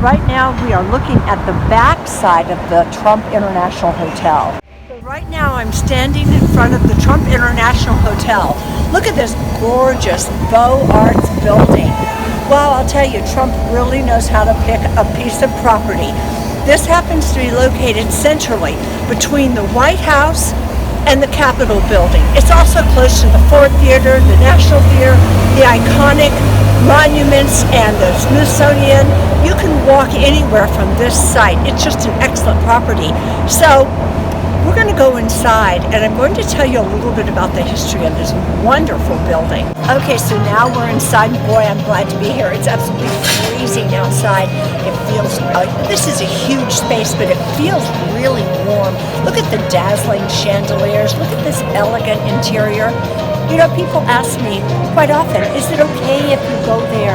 right now we are looking at the back side of the Trump International Hotel. So right now I'm standing in front of the Trump International Hotel. Look at this gorgeous Beaux Arts building. Well, I'll tell you, Trump really knows how to pick a piece of property. This happens to be located centrally between the White House and the Capitol building. It's also close to the Ford Theater, the National Theater, the iconic monuments, and the Smithsonian. You can walk anywhere from this site. It's just an excellent property. So we're going to go inside, and I'm going to tell you a little bit about the history of this wonderful building. Okay, so now we're inside. Boy, I'm glad to be here. It's absolutely freezing outside. It feels like this is a huge space, but it feels really warm. Look at the dazzling chandeliers. Look at this elegant interior. You know, people ask me quite often, is it okay if you go there?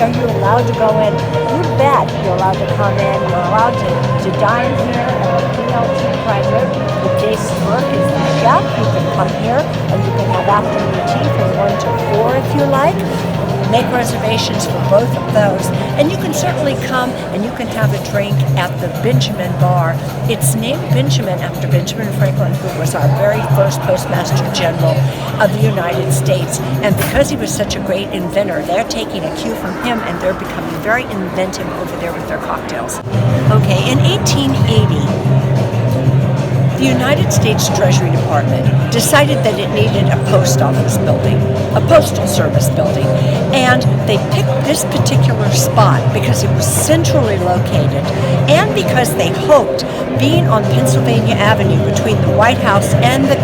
Are you allowed to go in? You bet you're allowed to come in. You're allowed to dine here at the PLT Private. The day's work is the chef. You can come here and you can have afternoon tea from 1 to 4 if you like. Make reservations for both of those. And you can certainly come and you can have a drink at the Benjamin Bar. It's named Benjamin after Benjamin Franklin, who was our very first Postmaster General of the United States. And because he was such a great inventor, they're taking a cue from him and they're becoming very inventive over there with their cocktails. Okay, in 1880, the United States Treasury Department decided that it needed a post office building, a postal service building, and they picked this particular spot because it was centrally located and because they hoped, being on Pennsylvania Avenue between the White House and the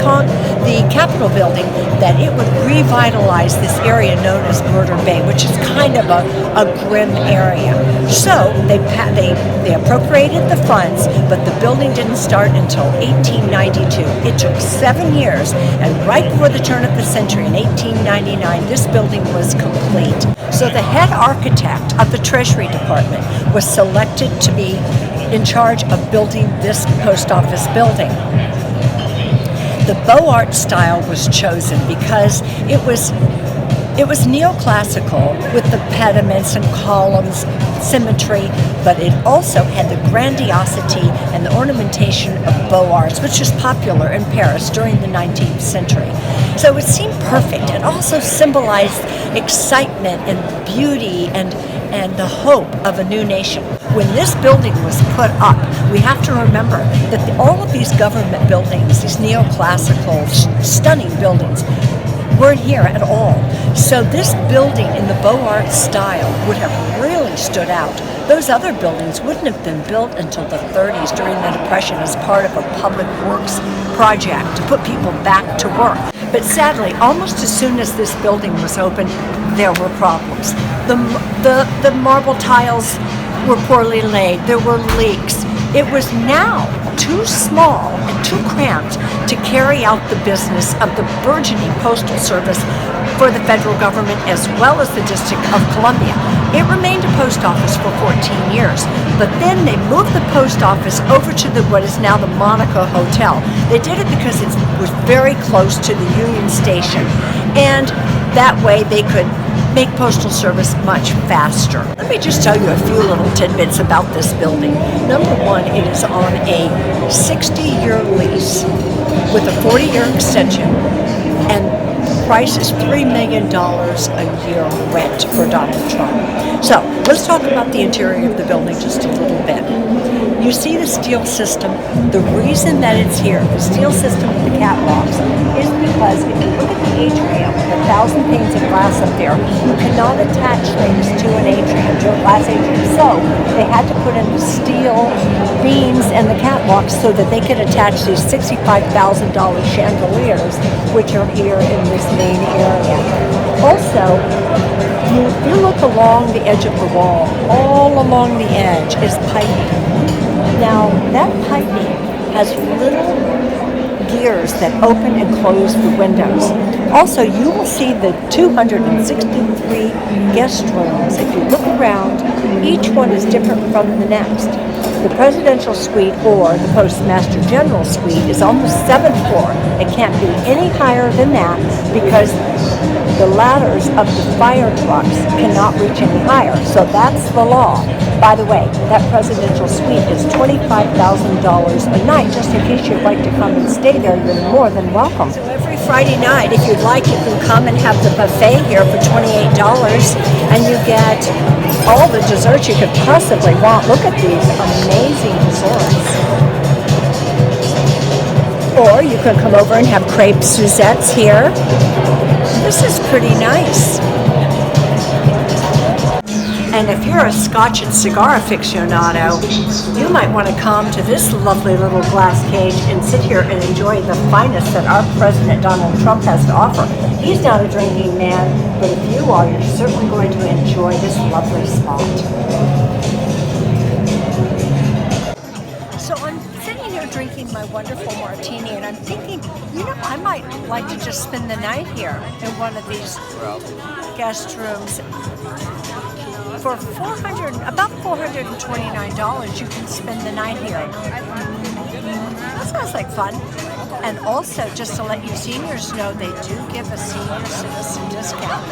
Capitol building, that it would revitalize this area known as Murder Bay, which is kind of a grim area. So they appropriated the funds, but the building didn't start until 1892. It took 7 years, and right before the turn of the century, in 1899, this building was complete. So the head architect of the Treasury Department was selected to be in charge of building this post office building. The Beaux Arts style was chosen because it was neoclassical with the pediments and columns, symmetry, but it also had the grandiosity and the ornamentation of Beaux Arts, which was popular in Paris during the 19th century. So it seemed perfect. It also symbolized excitement and beauty and the hope of a new nation. When this building was put up, we have to remember that all of these government buildings, these neoclassical, stunning buildings, weren't here at all. So this building in the Beaux Arts style would have really stood out. Those other buildings wouldn't have been built until the 30s during the Depression as part of a public works project to put people back to work. But sadly, almost as soon as this building was opened, there were problems. The marble tiles were poorly laid. There were leaks. It was now too small and too cramped to carry out the business of the burgeoning postal service for the federal government as well as the District of Columbia. It remained a post office for 14 years, but then they moved the post office over to what is now the Monaco Hotel. They did it because it was very close to the Union Station, and that way they could make postal service much faster. Let me just tell you a few little tidbits about this building. Number one, it is on a 60-year lease with a 40-year extension, and the price is $3 million a year rent for Donald Trump. So let's talk about the interior of the building just a little bit. You see the steel system. The reason that it's here, the steel system with the catwalks, is because if you look at the atrium, the 1,000 panes of glass up there, you cannot attach things to an atrium, to a glass atrium. So they had to put in the steel beams and the catwalks so that they could attach these $65,000 chandeliers, which are here in this main area. Also, if you look along the edge of the wall, all along the edge is piping. Now, that piping has little gears that open and close the windows. Also, you will see the 263 guest rooms. If you look around, each one is different from the next. The presidential suite or the postmaster general suite is on the 7th floor. It can't be any higher than that because the ladders of the fire trucks cannot reach any higher. So that's the law. By the way, that presidential suite is $25,000 a night. Just in case you'd like to come and stay there, you're more than welcome. So every Friday night, if you'd like, you can come and have the buffet here for $28, and you get all the desserts you could possibly want. Look at these amazing desserts. Or you can come over and have crepe Suzettes here. This is pretty nice. And if you're a Scotch and cigar aficionado, you might want to come to this lovely little glass cage and sit here and enjoy the finest that our President Donald Trump has to offer. He's not a drinking man, but if you are, you're certainly going to enjoy this lovely spot. So I'm sitting here drinking my wonderful martini, and I'm thinking, I might like to just spend the night here in one of these guest rooms. For about $429, you can spend the night here. That sounds like fun. And also, just to let you seniors know, they do give a senior citizen discount.